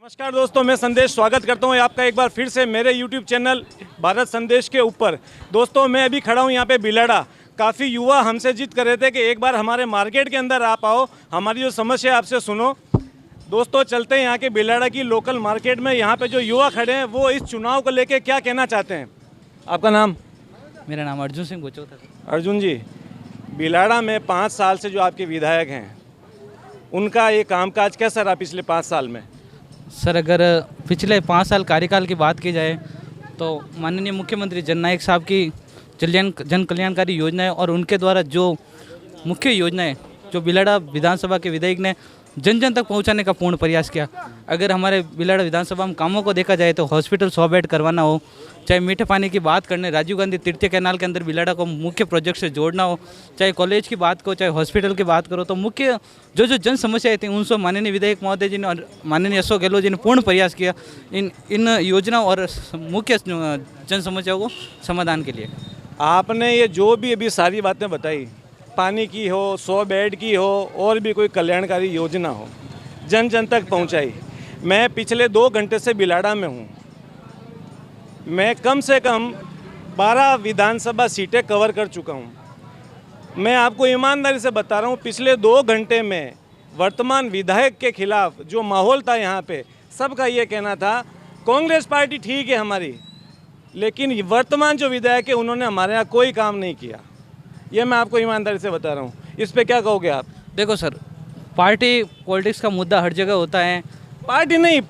नमस्कार दोस्तों, मैं संदेश स्वागत करता हूं आपका एक बार फिर से मेरे YouTube चैनल भारत संदेश के ऊपर। दोस्तों, मैं अभी खड़ा हूं यहाँ पे बिलाड़ा। काफ़ी युवा हमसे जिद कर रहे थे कि एक बार हमारे मार्केट के अंदर आप आओ, हमारी जो समस्या आपसे सुनो। दोस्तों, चलते हैं यहाँ के बिलाड़ा की लोकल मार्केट में। यहाँ पे जो युवा खड़े हैं वो इस चुनाव को लेके क्या कहना चाहते हैं। आपका नाम? मेरा नाम अर्जुन सिंह गोचो था। अर्जुन जी, बिलाड़ा में 5 साल से जो आपके विधायक हैं उनका ये कामकाज कैसा रहा पिछले 5 साल में? सर, अगर पिछले 5 साल कार्यकाल की बात की जाए तो माननीय मुख्यमंत्री जननायक साहब की जन कल्याणकारी योजनाएं और उनके द्वारा जो मुख्य योजनाएं जो बिलाड़ा विधानसभा के विधायक ने जन जन तक पहुंचाने का पूर्ण प्रयास किया। अगर हमारे बिलाड़ा विधानसभा में कामों को देखा जाए तो हॉस्पिटल 100 बेड करवाना हो, चाहे मीठे पानी की बात करने राजीव गांधी तृतीय कैनाल के अंदर बिलाड़ा को मुख्य प्रोजेक्ट से जोड़ना हो, चाहे कॉलेज की बात करो, चाहे हॉस्पिटल की बात करो, तो मुख्य जो जन समस्याएं थी उनसे माननीय विधायक महोदय जी ने और माननीय अशोक गहलोत जी ने पूर्ण प्रयास किया इन योजनाओं और मुख्य जन समस्याओं को समाधान के लिए। आपने ये जो भी अभी सारी बातें बताई, पानी की हो, 100 बेड की हो, और भी कोई कल्याणकारी योजना हो, जन जन तक पहुंचाई। मैं पिछले 2 घंटे से बिलाड़ा में हूं। मैं कम से कम 12 विधानसभा सीटें कवर कर चुका हूं। मैं आपको ईमानदारी से बता रहा हूं, पिछले 2 घंटे में वर्तमान विधायक के खिलाफ जो माहौल था यहाँ पे, सबका ये कहना था कांग्रेस पार्टी ठीक है हमारी, लेकिन वर्तमान जो विधायक है उन्होंने हमारे यहाँ कोई काम नहीं किया। ये मैं आपको ईमानदारी से बता रहा हूँ। इस पे क्या कहोगे आप? देखो सर, पार्टी पॉलिटिक्स का मुद्दा हर जगह होता है। पार्टी नहीं,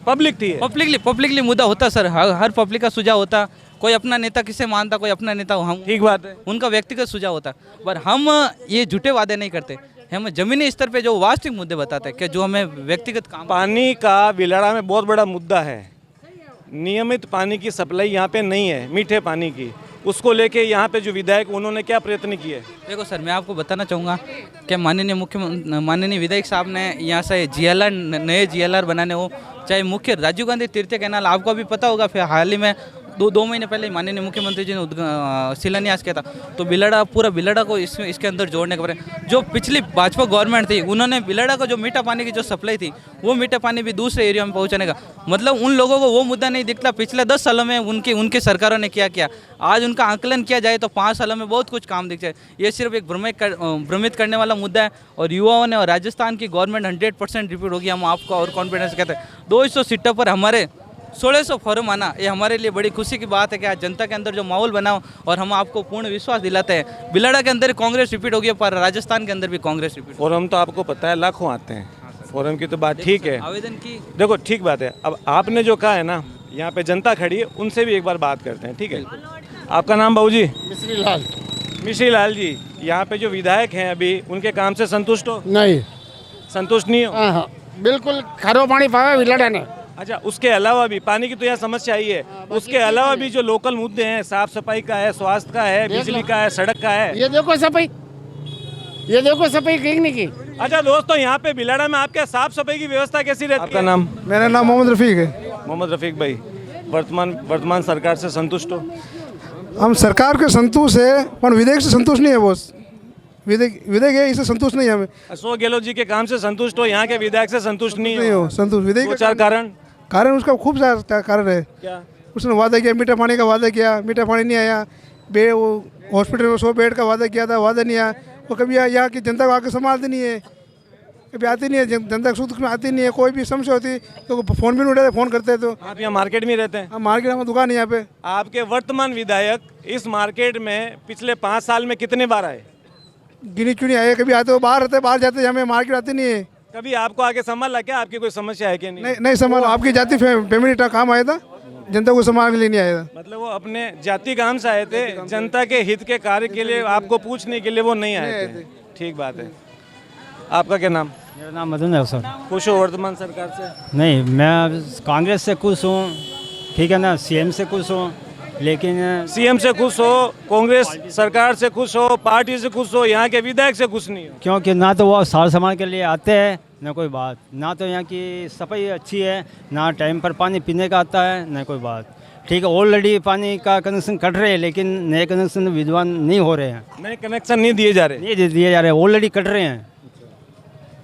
पब्लिक थी। पब्लिकली मुद्दा होता सर, हर पब्लिक का सुझाव होता। कोई अपना नेता किसे मानता, कोई अपना नेता हम, ठीक बात है, उनका व्यक्तिगत सुझाव होता। पर हम ये झूठे वादे नहीं करते, हम जमीनी स्तर पे जो वास्तविक मुद्दे बताते हैं कि जो हमें व्यक्तिगत काम। पानी का बिलाड़ा में बहुत बड़ा मुद्दा है। नियमित पानी की सप्लाई यहाँ पे नहीं है, मीठे पानी की। उसको लेके यहाँ पे जो विधायक उन्होंने क्या प्रयत्न किए? देखो सर, मैं आपको बताना चाहूँगा कि माननीय विधायक साहब ने यहाँ से GLR, नए GLR बनाने हो, चाहे मुख्य राजीव गांधी तृतीय कैनाल, आपको अभी पता होगा, फिर हाल ही में 2 महीने पहले माननीय मुख्यमंत्री जी ने शिलान्यास किया था। तो पूरा बिलाड़ा को इसके अंदर जोड़ने के बारे जो पिछली भाजपा गवर्नमेंट थी, उन्होंने बिलाड़ा को जो मीठा पानी की जो सप्लाई थी वो मीठा पानी भी दूसरे एरिया में पहुंचाने का, मतलब उन लोगों को वो मुद्दा नहीं दिखता पिछले 10 सालों में उनके सरकारों ने क्या किया। आज उनका आंकलन किया जाए तो 5 सालों में बहुत कुछ काम दिख जाए। ये सिर्फ एक भ्रमित करने वाला मुद्दा है। और युवाओं ने और राजस्थान की गवर्नमेंट 100% रिपीट होगी, हम आपको और कॉन्फिडेंस कहते हैं। 200 सीटों पर हमारे 1600 फॉर्म आना, ये हमारे लिए बड़ी खुशी की बात है कि आज जनता के अंदर जो माहौल बना हो, और हम आपको पूर्ण विश्वास दिलाते हैं बिलाड़ा के अंदर कांग्रेस रिपीट होगी, पर राजस्थान के अंदर भी कांग्रेस रिपीट। फॉरम तो आपको पता है लाखों आते हैं, फॉरम की तो बात ठीक है, आवेदन की देखो ठीक बात है। अब आपने जो कहा है ना, यहाँ पे जनता खड़ी है, उनसे भी एक बार बात करते हैं, ठीक है? आपका नाम बाबूजी? मिश्री लाल जी, यहाँ पे जो विधायक हैं अभी, उनके काम से संतुष्ट हो? नहीं, संतुष्ट नहीं हो? हाँ, बिल्कुल खरो पानी पावे बिलाड़ा ने। अच्छा, उसके अलावा भी पानी की तो यहाँ समस्या आई है, उसके अलावा भी जो लोकल मुद्दे हैं, साफ सफाई का है, स्वास्थ्य का है, बिजली का है, सड़क का है। ये देखो सफाई ठीक नहीं की। अच्छा दोस्तों, यहाँ पे बिलाड़ा में आपके साफ सफाई की व्यवस्था कैसी रहती है? आपका नाम? मेरा नाम मोहम्मद रफ़ीक है। मोहम्मद रफीक भाई, वर्तमान सरकार से संतुष्ट हो? हम सरकार के संतुष्ट है, पर विधेयक से संतुष्ट नहीं है बॉस। विधेयक है, इससे संतुष्ट नहीं है हमें। अशोक गहलोत जी के काम से संतुष्ट हो, यहाँ के विधायक से संतुष्ट नहीं हो? संतुष्ट विधेयक 2-4 कारण उसका खूब सारा कारण है। क्या? उसने वादा किया, मीठा पानी का वादा किया, मीठा पानी नहीं आया। वो हॉस्पिटल में 100 बेड का वादा किया था, वादा नहीं आया। वो कभी यहाँ की जनता को आके संभालती नहीं है, कभी आती नहीं है, जनता सुख में आती नहीं है। कोई भी समस्या होती तो फोन भी नहीं उठाते, फोन करते तो। आप यहाँ मार्केट में रहते हैं? हम मार्केट में दुकान है यहाँ पे। आपके वर्तमान विधायक इस मार्केट में पिछले 5 साल में कितने बार आए? गिनी चुनी आए, कभी आते हो बाहर रहते, बाहर जाते, हमें मार्केट आती नहीं है। कभी आपको आके संभाला क्या? आपकी कोई समस्या है कि नहीं? नहीं संभाल, आपकी जाति फैमिली का काम आया था, जनता को संभालने के लिए नहीं आया था। मतलब वो अपने जाति काम से आए थे, जनता के हित के कार्य के लिए आपको पूछने के लिए वो नहीं आए थे। ठीक बात है। आपका क्या नाम? मेरा नाम मदन है सर। खुश हो वर्तमान सरकार से? नहीं, मैं कांग्रेस से खुश हूँ, ठीक है ना, CM से खुश हूँ, लेकिन CM से खुश हो, कांग्रेस सरकार से खुश हो, पार्टी से खुश हो, यहाँ के विधायक से खुश नहीं हो? क्योंकि ना तो वो सार सामान के लिए आते हैं, ना कोई बात, ना तो यहाँ की सफाई अच्छी है, ना टाइम पर पानी पीने का आता है, ना कोई बात। ठीक है, ऑलरेडी पानी का कनेक्शन कट रहे हैं, लेकिन नए कनेक्शन विद्वान नहीं हो रहे हैं, नए कनेक्शन नहीं दिए जा रहे? नहीं दिए जा रहे, ऑलरेडी कट रहे हैं।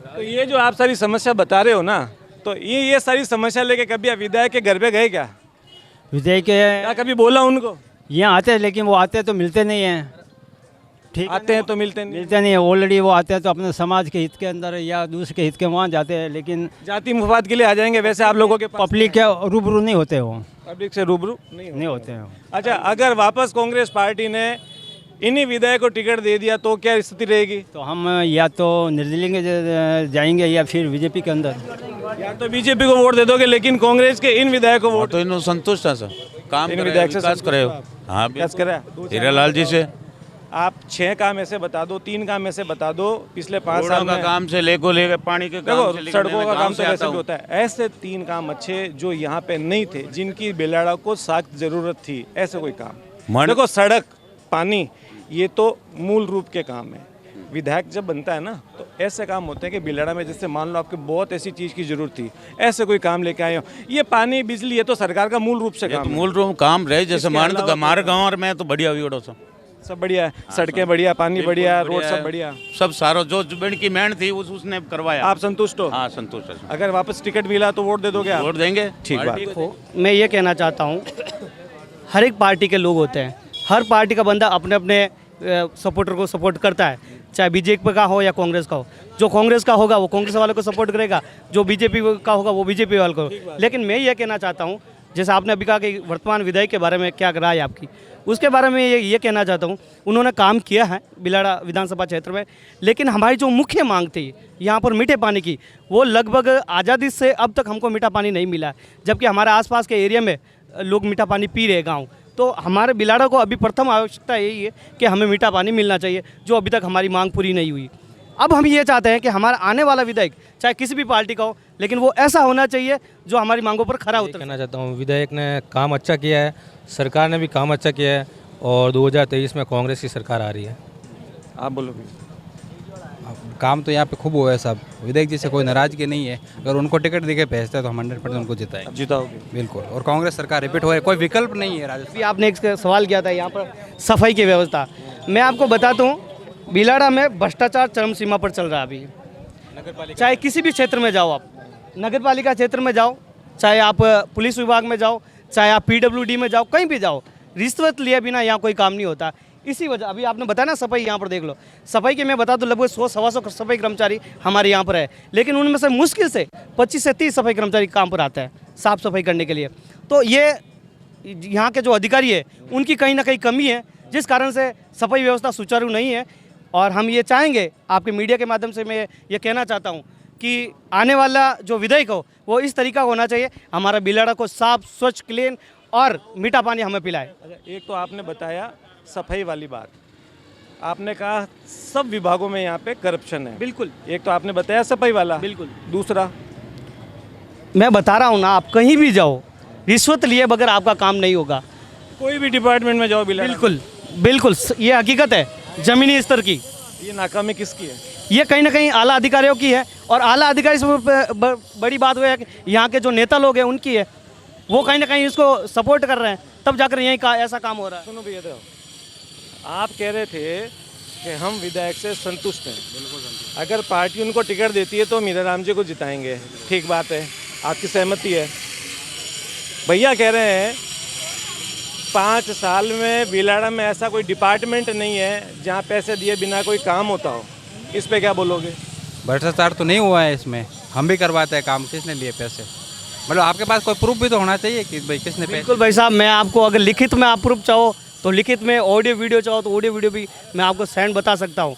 तो ये जो आप सारी समस्या बता रहे हो ना, तो ये सारी समस्या लेके कभी आप विधायक के घर पे गए क्या? विजय के क्या कभी बोला उनको? यहाँ आते हैं, लेकिन वो आते हैं तो मिलते नहीं हैं। ठीक है, आते हैं तो मिलते नहीं, मिलते नहीं है। ऑलरेडी वो आते हैं तो अपने समाज के हित के अंदर या दूसरे के हित के वहाँ जाते हैं, लेकिन जाति मुफाद के लिए आ जाएंगे। वैसे आप लोगों के पास पब्लिक के रूबरू नहीं होते वो, पब्लिक से रूबरू नहीं होते हैं। अच्छा, अगर वापस कांग्रेस पार्टी ने इन्हीं विधायक को टिकट दे दिया तो क्या स्थिति रहेगी? तो हम या तो निर्दलीय के जाएंगे या फिर बीजेपी के अंदर। या तो बीजेपी को वोट दे दोगे, लेकिन कांग्रेस के इन विधायक को वोट तो इन्होंने संतुष्ट है सर, काम इन करे, विधायक से विकास करे। हाँ विकास करा। हीरालाल जी से आप 6 काम ऐसे बता दो, 3 काम ऐसे बता दो पिछले 5 रोडों साल का में। काम से लेकर पानी के काम से देखो, लेकर सड़कों मैं का गाँव काम तो से वैसे आता भी हूँ। होता है। ऐसे 3 काम अच्छे जो यहाँ पे नहीं थे, जिनकी बेलाड़ा को सख्त जरूरत थी, ऐसे कोई काम। देखो, सड़क, पानी, ये तो मूल रूप के काम है। विधायक जब बनता है ना, तो ऐसे काम होते हैं कि बिलाड़ा में जैसे मान लो आपको बहुत ऐसी चीज़ की जरूरत थी, ऐसे कोई काम लेके आए हो। ये पानी, बिजली, ये तो सरकार का मूल रूप से काम है। मूल रूप काम रहे, जैसे इसके मान तो अलावा हमारे गाँव में तो बढ़िया हुई उड़ो सब बढ़िया है, सड़कें बढ़िया, पानी बढ़िया, रोड सब बढ़िया, सब सारा जो जुबेन की मेहनत थी उसने करवाया। आप संतुष्ट हो? हाँ संतुष्ट है। अगर वापस टिकट मिला तो वोट दे दोगे आप? वोट देंगे, ठीक बात। देखो, मैं ये कहना चाहता हूँ, हर एक पार्टी के लोग होते हैं, हर पार्टी का बंदा अपने अपने सपोर्टर को सपोर्ट करता है, चाहे बीजेपी का हो या कांग्रेस का हो। जो कांग्रेस का होगा वो कांग्रेस वाले को सपोर्ट करेगा, जो बीजेपी का होगा वो बीजेपी वाले को। लेकिन मैं ये कहना चाहता हूँ, जैसे आपने अभी कहा कि वर्तमान विधायक के बारे में क्या राय है आपकी, उसके बारे में ये कहना चाहता हूँ, उन्होंने काम किया है बिलाड़ा विधानसभा क्षेत्र में, लेकिन हमारी जो मुख्य मांग थी यहाँ पर मीठे पानी की, वो लगभग आज़ादी से अब तक हमको मीठा पानी नहीं मिला, जबकि हमारे आसपास के एरिया में लोग मीठा पानी पी रहे गाँव। तो हमारे बिलाड़ा को अभी प्रथम आवश्यकता यही है कि हमें मीठा पानी मिलना चाहिए, जो अभी तक हमारी मांग पूरी नहीं हुई। अब हम ये चाहते हैं कि हमारा आने वाला विधायक चाहे किसी भी पार्टी का हो, लेकिन वो ऐसा होना चाहिए जो हमारी मांगों पर खरा उतरे। कहना चाहता हूँ, विधायक ने काम अच्छा किया है, सरकार ने भी काम अच्छा किया है, और 2023 में कांग्रेस की सरकार आ रही है। आप बोलो भी। काम तो यहाँ पे खूब हुआ है साहब, विधायक जी से कोई नाराजगी नहीं है। अगर उनको टिकट देके भेजते हैं तो हम 100% उनको जिताएंगे। जिताओगे? बिल्कुल। और कांग्रेस सरकार रिपीट हो, कोई विकल्प नहीं है राजस्थान। अभी आपने एक सवाल किया था यहाँ पर सफाई की व्यवस्था, मैं आपको बताता हूँ, बिलाड़ा में भ्रष्टाचार चरम सीमा पर चल रहा है अभी। चाहे किसी भी क्षेत्र में जाओ, आप नगर पालिका क्षेत्र में जाओ, चाहे आप पुलिस विभाग में जाओ, चाहे आप PWD में जाओ, कहीं भी जाओ, रिश्वत लिए बिना यहाँ कोई काम नहीं होता। इसी वजह, अभी आपने बताया ना सफाई, यहाँ पर देख लो, सफाई के मैं बता दूँ लगभग 100-125 सफाई कर्मचारी हमारे यहाँ पर है, लेकिन उनमें से मुश्किल से 25 से 30 सफाई कर्मचारी काम पर आते हैं साफ़ सफाई करने के लिए। तो ये यहाँ के जो अधिकारी है उनकी कहीं ना कहीं कमी है, जिस कारण से सफाई व्यवस्था सुचारू नहीं है। और हम ये चाहेंगे, आपके मीडिया के माध्यम से मैं ये कहना चाहता हूँ कि आने वाला जो विधायक हो वो इस तरीका होना चाहिए, हमारा बिलाड़ा को साफ, स्वच्छ, क्लीन और मीठा पानी हमें पिलाए। एक तो आपने बताया सफाई वाली बात, आपने कहा सब विभागों में यहाँ पे करप्शन है। बिल्कुल। एक तो आपने बताया सफाई वाला, बिल्कुल। दूसरा, मैं बता रहा हूँ ना, आप कहीं भी जाओ, रिश्वत लिए बगैर आपका काम नहीं होगा। कोई भी डिपार्टमेंट में जाओ बिलाड़ा, बिल्कुल बिल्कुल, ये हकीकत है ज़मीनी स्तर की। ये नाकामी किसकी है? ये कहीं ना कहीं आला अधिकारियों की है, और आला अधिकारी से बड़ी बात वो है कि यहाँ के जो नेता लोग हैं उनकी है, वो कहीं ना कहीं इसको सपोर्ट कर रहे हैं, तब जाकर यहीं का ऐसा काम हो रहा है। सुनो भैया, देखो, आप कह रहे थे कि हम विधायक से संतुष्ट हैं। बिल्कुल। अगर पार्टी उनको टिकट देती है तो मीराराम जी को जिताएंगे, ठीक बात है, आपकी सहमति है। भैया कह रहे हैं 5 साल में बिलाड़ा में ऐसा कोई डिपार्टमेंट नहीं है जहाँ पैसे दिए बिना कोई काम होता हो, इस पे क्या बोलोगे? भ्रष्टाचार तो नहीं हुआ है इसमें, हम भी करवाते हैं काम, किसने लिए पैसे? मतलब आपके पास कोई प्रूफ भी तो होना चाहिए कि भाई किसने पैसे। बिल्कुल भाई साहब, मैं आपको अगर लिखित में आप प्रूफ चाहो तो लिखित में, ऑडियो वीडियो चाहो तो ऑडियो वीडियो भी मैं आपको सेंड बता सकता हूँ।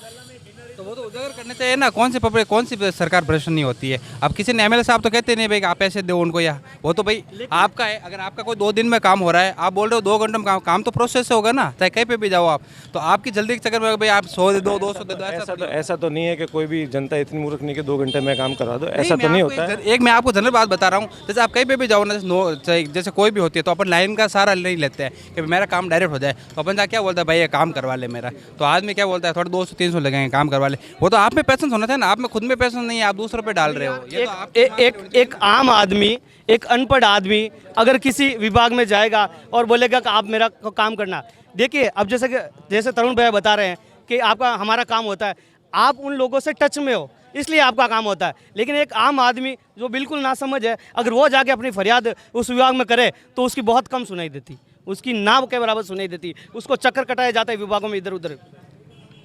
तो वो तो उजागर करने चाहिए ना, कौन सी पब्लिक, कौन सी सरकार भ्रष्ट नहीं होती है। अब किसी ने MLA साहब तो कहते नहीं भाई आप पैसे दो उनको, या वो तो भाई आपका है। अगर आपका कोई 2 दिन में काम हो रहा है, आप बोल रहे हो 2 घंटे में काम तो प्रोसेस से होगा ना, चाहे कहीं पे भी जाओ आप। तो आपकी जल्दी के चक्कर में भाई आप 100 दे दो, 200 दे दो, ऐसा तो नहीं है कि कोई भी जनता इतनी मूर्ख नहीं कि 2 घंटे में काम करा दो, ऐसा तो नहीं होता है। एक मैं आपको जनरल बात बता रहा हूँ, जैसे आप कहीं पे भी जाओ ना, जैसे कोई भी होती है तो अपन लाइन का सहारा नहीं लेते हैं कि मेरा काम डायरेक्ट हो जाए। तो अपन क्या बोलता है, भाई ये काम करवा ले मेरा, तो आदमी क्या बोलता है, थोड़ा 200-300 लगेंगे, काम करवा ले। वो तो आप में पैसेंस होना था ना, आप में खुद में पैसेंस नहीं है, आप दूसरों पे डाल रहे हो। ये तो आप एक आम आदमी, एक अनपढ़ आदमी अगर किसी विभाग में जाएगा और बोलेगा कि आप मेरा काम करना, देखिए अब जैसे तरुण भैया बता रहे हैं कि आपका हमारा काम होता है, आप उन लोगों से टच में हो, इसलिए आपका काम होता है। लेकिन एक आम आदमी जो बिल्कुल नासमझ है, अगर वो जाके अपनी फरियाद उस विभाग में करे तो उसकी बहुत कम सुनाई देती, उसकी नाव के बराबर सुनाई देती, उसको चक्कर कटाया जाता है विभागों में इधर उधर।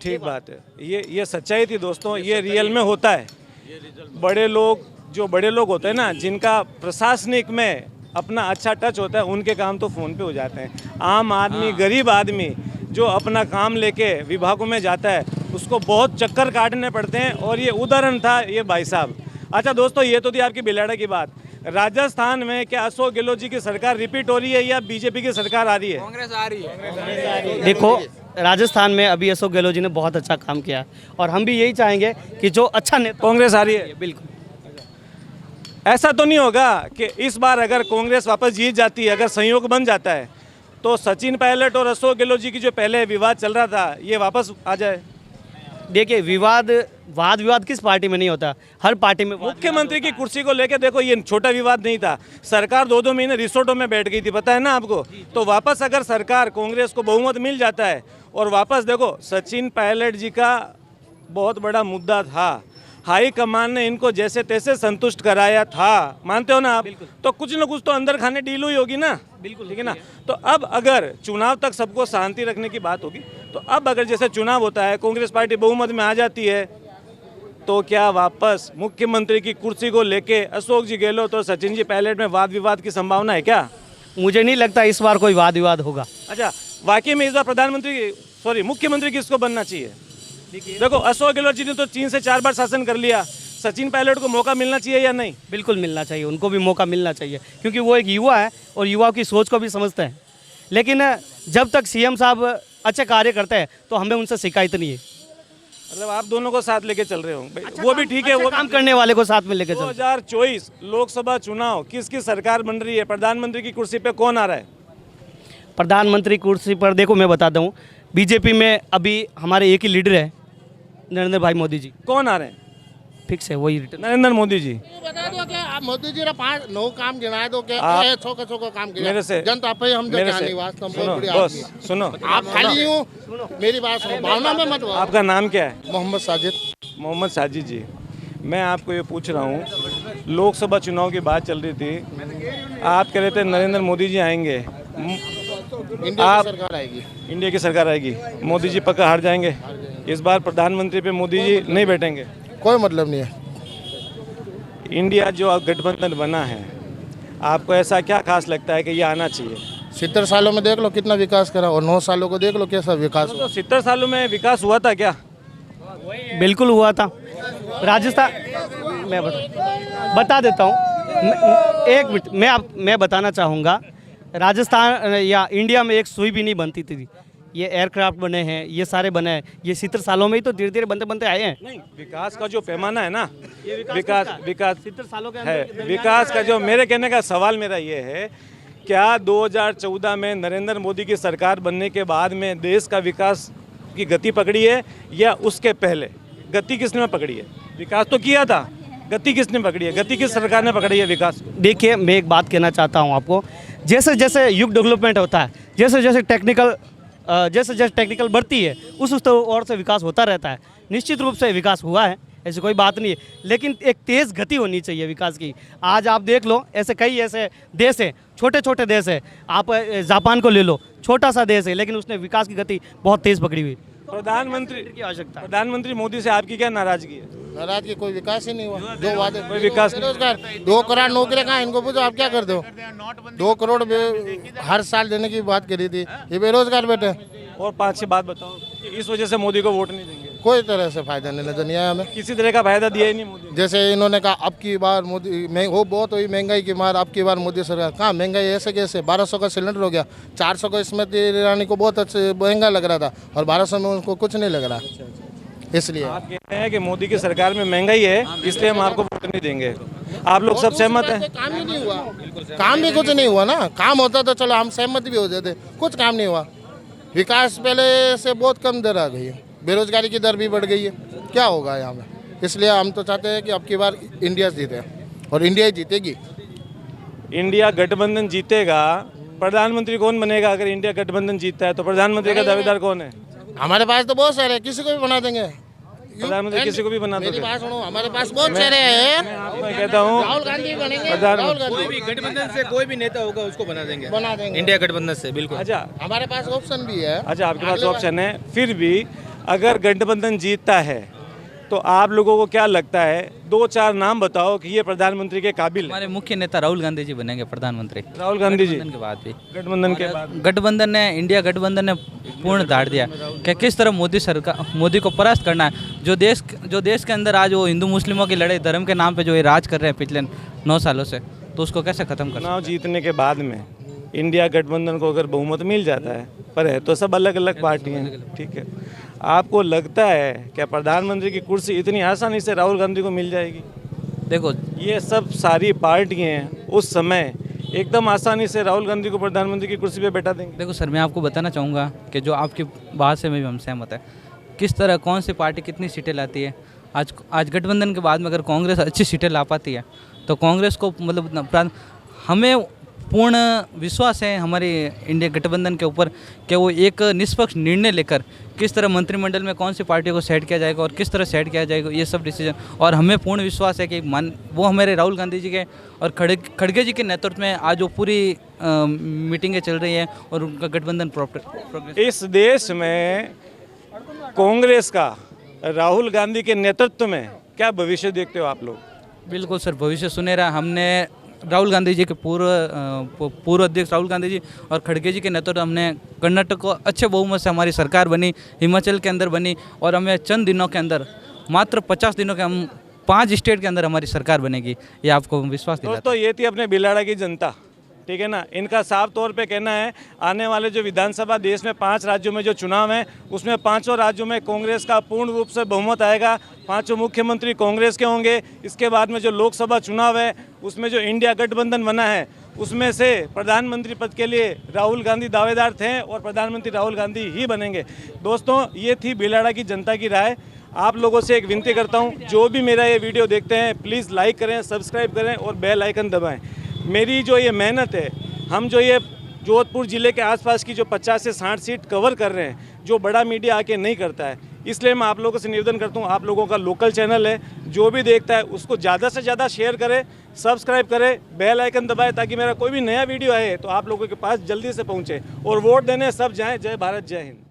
ठीक बात है, ये सच्चाई थी दोस्तों, ये रियल में होता है। बड़े लोग होते हैं ना, जिनका प्रशासनिक में अपना अच्छा टच होता है, उनके काम तो फ़ोन पे हो जाते हैं। आम आदमी, गरीब आदमी जो अपना काम लेके विभागों में जाता है, उसको बहुत चक्कर काटने पड़ते हैं। और ये उदाहरण था ये भाई साहब। अच्छा दोस्तों, ये तो थी आपकी बिलाड़ा की बात। राजस्थान में क्या अशोक गहलोत जी की सरकार रिपीट हो रही है या बीजेपी की सरकार आ रही है? कांग्रेस आ रही है। देखो, राजस्थान में अभी अशोक गहलोत जी ने बहुत अच्छा काम किया है और हम भी यही चाहेंगे कि जो अच्छा नेता, कांग्रेस आ रही है। बिल्कुल ऐसा तो नहीं होगा कि इस बार अगर कांग्रेस वापस जीत जाती है, अगर संयोग बन जाता है, तो सचिन पायलट और अशोक गहलोत जी की जो पहले विवाद चल रहा था, ये वापस आ जाए? देखिए, वाद विवाद किस पार्टी में नहीं होता, हर पार्टी में। मुख्यमंत्री की कुर्सी को लेकर देखो, ये छोटा विवाद नहीं था। सरकार 2-2 महीने रिसोर्टों में बैठ गई थी, पता है ना आपको। तो वापस अगर सरकार, कांग्रेस को बहुमत मिल जाता है और वापस देखो, सचिन पायलट जी का बहुत बड़ा मुद्दा था, हाई कमान ने इनको जैसे तैसे संतुष्ट कराया था, मानते हो ना आप? तो कुछ न कुछ तो अंदर खाने डील हुई होगी ना। बिल्कुल, ठीक है ना। तो अब अगर चुनाव तक सबको शांति रखने की बात होगी, तो अब अगर जैसे चुनाव होता है, कांग्रेस पार्टी बहुमत में आ जाती है, तो क्या वापस मुख्यमंत्री की कुर्सी को लेके अशोक जी गहलोत और सचिन जी पायलट में वाद विवाद की संभावना है क्या? मुझे नहीं लगता इस बार कोई वाद विवाद होगा। अच्छा, वाकई में इस बार मुख्यमंत्री किसको बनना चाहिए? देखो, अशोक गहलोत जी ने तो 3 से 4 बार शासन कर लिया, सचिन पायलट को मौका मिलना चाहिए या नहीं? बिल्कुल मिलना चाहिए, उनको भी मौका मिलना चाहिए, क्योंकि वो एक युवा है और युवाओं की सोच को भी समझते हैं। लेकिन जब तक सीएम साहब अच्छे कार्य करते हैं तो हमें उनसे शिकायत नहीं है। मतलब आप दोनों को साथ लेके चल रहे हो, वो भी ठीक है। वो काम करने वाले को साथ में लेके चल। 2024 लोकसभा चुनाव, किसकी सरकार बन रही है? प्रधानमंत्री की कुर्सी पे कौन आ रहा है? प्रधानमंत्री कुर्सी पर देखो, मैं बताता हूँ, बीजेपी में अभी हमारे एक ही लीडर है, नरेंद्र भाई मोदी जी। कौन आ रहे हैं? फिक्स है वही रिटर्न। नरेंद्र मोदी जी। बता दो कि आप मोदी जी ने 5-9 काम गिनाए दो कि आप छोका काम किया मेरे से जनता पे हम मेरे से सुनो बॉस, सुनो, आप खाली हूँ, मेरी बात सुनो, भावना में मत। आपका नाम क्या है? मोहम्मद साजिद। मोहम्मद साजिद जी, मैं आपको ये पूछ रहा हूँ, लोकसभा चुनाव की बात चल रही थी, आप कह रहे थे नरेंद्र मोदी जी आएंगे, इंडिया की सरकार आएगी। इंडिया की सरकार आएगी, मोदी जी पक्का हार जाएंगे। इस बार प्रधानमंत्री पे मोदी जी नहीं बैठेंगे? कोई मतलब नहीं है। इंडिया जो गठबंधन बना है, आपको ऐसा क्या खास लगता है कि ये आना चाहिए? 70 सालों में देख लो कितना विकास करा और 9 सालों को देख लो कैसा विकास तो 70 सालों में विकास हुआ था क्या? बिल्कुल हुआ था। राजस्थान, मैं बता देता हूँ, एक मिनट, मैं बताना चाहूँगा, राजस्थान या इंडिया में एक सुई भी नहीं बनती थी। ये एयरक्राफ्ट बने हैं, ये सारे बने हैं, ये 70 सालों में ही तो धीरे धीरे बनते बनते आए हैं। नहीं, विकास का जो पैमाना है ना, विकास 70 सालों के है। विकास का जो, मेरे कहने का सवाल मेरा ये है, क्या 2014 में नरेंद्र मोदी की सरकार बनने के बाद में देश का विकास की गति पकड़ी है या उसके पहले? गति किसने पकड़ी है? विकास तो किया था, गति किसने पकड़ी है? गति किस सरकार ने पकड़ी है विकास को? देखिए, मैं एक बात कहना चाहता हूँ आपको, जैसे जैसे युग डेवलपमेंट होता है, जैसे जैसे टेक्निकल बढ़ती है, उस और से विकास होता रहता है। निश्चित रूप से विकास हुआ है, ऐसी कोई बात नहीं है, लेकिन एक तेज़ गति होनी चाहिए विकास की। आज आप देख लो, ऐसे कई ऐसे देश हैं, छोटे छोटे देश हैं, आप जापान को ले लो, छोटा सा देश है, लेकिन उसने विकास की गति बहुत तेज़ पकड़ी हुई। प्रधानमंत्री की आवश्यकता है। प्रधानमंत्री मोदी से आपकी क्या नाराजगी है? नाराज की कोई विकास ही नहीं हुआ। जो वादे, कोई विकास बेरोजगार 2 करोड़ नौकरी कहाँ, इनको पूछो आप क्या कर दो। 2 करोड़ हर साल देने की बात करी थी, ये बेरोजगार बैठे। और 5-6 बात बताओ कि इस वजह से मोदी को वोट नहीं देंगे? कोई तरह से फायदा नहीं नजर नहीं आया हमें। किसी तरह का फायदा दिया ही नहीं मोदी ने। जैसे इन्होंने कहा अब की बार मोदी वो बहुत हुई महंगाई की मार, अब की बार मोदी सरकार, कहाँ महंगाई ऐसे कैसे? 1200 का सिलेंडर हो गया, 400 को स्मृति ईरानी को बहुत अच्छे महंगा लग रहा था और 1200 में उनको कुछ नहीं लग रहा। इसलिए आप कहते हैं कि मोदी की सरकार में महंगाई है, इसलिए हम आपको वोट नहीं देंगे। आप लोग सब सहमत हैं? काम ही नहीं हुआ, काम भी कुछ नहीं हुआ ना। काम होता तो चलो हम सहमत भी हो जाते, कुछ काम नहीं हुआ। विकास पहले से बहुत कम दर आ गई है, बेरोजगारी की दर भी बढ़ गई है, क्या होगा यहाँ में? इसलिए हम तो चाहते हैं कि अब की बार इंडिया जीते और इंडिया ही जीतेगी। इंडिया गठबंधन जीतेगा, प्रधानमंत्री कौन बनेगा? अगर इंडिया गठबंधन जीतता है तो प्रधानमंत्री का दावेदार कौन है? हमारे पास तो बहुत सारे, किसी को भी बना देंगे, प्रधानमंत्री किसी को भी बना मेरी दोगे? बात सुनो, हमारे पास बहुत चेहरे हैं। मैं कहता हूँ राहुल गांधी बनेंगे, प्रधानमंत्री- राहुल गांधी गठबंधन से कोई भी नेता होगा उसको बना देंगे बना देंगे। इंडिया गठबंधन से बिल्कुल। अच्छा हमारे पास ऑप्शन भी है। अच्छा, आपके पास अगले बार- ऑप्शन है। फिर भी अगर गठबंधन जीतता है तो आप लोगों को क्या लगता है, 2-4 नाम बताओ कि ये प्रधानमंत्री के काबिल है? हमारे मुख्य नेता राहुल गांधी जी बनेंगे प्रधानमंत्री राहुल गांधी जी गठबंधन के बाद भी। गठबंधन के बाद गठबंधन ने इंडिया गठबंधन ने पूर्ण धार दिया कि किस तरह मोदी को परास्त करना है। जो देश के अंदर आज वो हिंदू मुस्लिमों की लड़ाई धर्म के नाम पे जो ये राज कर रहे हैं पिछले 9 सालों से, तो उसको कैसे खत्म कर चुनाव जीतने के बाद में इंडिया गठबंधन को अगर बहुमत मिल जाता है, पर है तो सब अलग अलग पार्टियां हैं, ठीक है, आपको लगता है क्या प्रधानमंत्री की कुर्सी इतनी आसानी से राहुल गांधी को मिल जाएगी? देखो ये सब सारी पार्टियां उस समय एकदम आसानी से राहुल गांधी को प्रधानमंत्री की कुर्सी पे बैठा देंगे? देखो सर, मैं आपको बताना चाहूँगा कि जो आपकी बात से मैं भी हम सहमत है, किस तरह कौन सी पार्टी कितनी सीटें लाती है। आज गठबंधन के बाद में अगर कांग्रेस अच्छी सीटें ला पाती है तो कांग्रेस को मतलब हमें पूर्ण विश्वास है हमारी इंडिया गठबंधन के ऊपर कि वो एक निष्पक्ष निर्णय लेकर किस तरह मंत्रिमंडल में कौन सी पार्टियों को सेट किया जाएगा और किस तरह सेट किया जाएगा, ये सब डिसीजन। और हमें पूर्ण विश्वास है कि वो हमारे राहुल गांधी जी के और खड़गे जी के नेतृत्व में आज वो पूरी मीटिंगें चल रही हैं और उनका गठबंधन प्रोग्रेस। इस देश में कांग्रेस का राहुल गांधी के नेतृत्व में क्या भविष्य देखते हो आप लोग? बिल्कुल सर, भविष्य सुनहरा। हमने राहुल गांधी जी के पूर्व अध्यक्ष राहुल गांधी जी और खड़गे जी के नेतृत्व हमने कर्नाटक को अच्छे बहुमत से हमारी सरकार बनी, हिमाचल के अंदर बनी, और हमें चंद दिनों के अंदर, मात्र 50 दिनों के, हम 5 स्टेट के अंदर हमारी सरकार बनेगी, ये आपको विश्वास दिलाता दोस्तों ये थी अपने बिलाड़ा की जनता, ठीक है ना। इनका साफ तौर पे कहना है आने वाले जो विधानसभा देश में 5 राज्यों में जो चुनाव हैं उसमें 5 राज्यों में कांग्रेस का पूर्ण रूप से बहुमत आएगा, 5 मुख्यमंत्री कांग्रेस के होंगे। इसके बाद में जो लोकसभा चुनाव है उसमें जो इंडिया गठबंधन बना है उसमें से प्रधानमंत्री पद के लिए राहुल गांधी दावेदार थे और प्रधानमंत्री राहुल गांधी ही बनेंगे। दोस्तों ये थी बिलाड़ा की जनता की राय। आप लोगों से एक विनती करता हूँ, जो भी मेरा ये वीडियो देखते हैं प्लीज़ लाइक करें, सब्सक्राइब करें और बेल आइकन दबाएं। मेरी जो ये मेहनत है, हम जो ये जोधपुर ज़िले के आसपास की जो 50 से 60 सीट कवर कर रहे हैं, जो बड़ा मीडिया आके नहीं करता है, इसलिए मैं आप लोगों से निवेदन करता हूँ, आप लोगों का लोकल चैनल है, जो भी देखता है उसको ज़्यादा से ज़्यादा शेयर करें, सब्सक्राइब करें, बेल आइकन दबाएं, ताकि मेरा कोई भी नया वीडियो आए तो आप लोगों के पास जल्दी से पहुँचे। और वोट देने सब जाएँ। जय भारत, जय हिंद।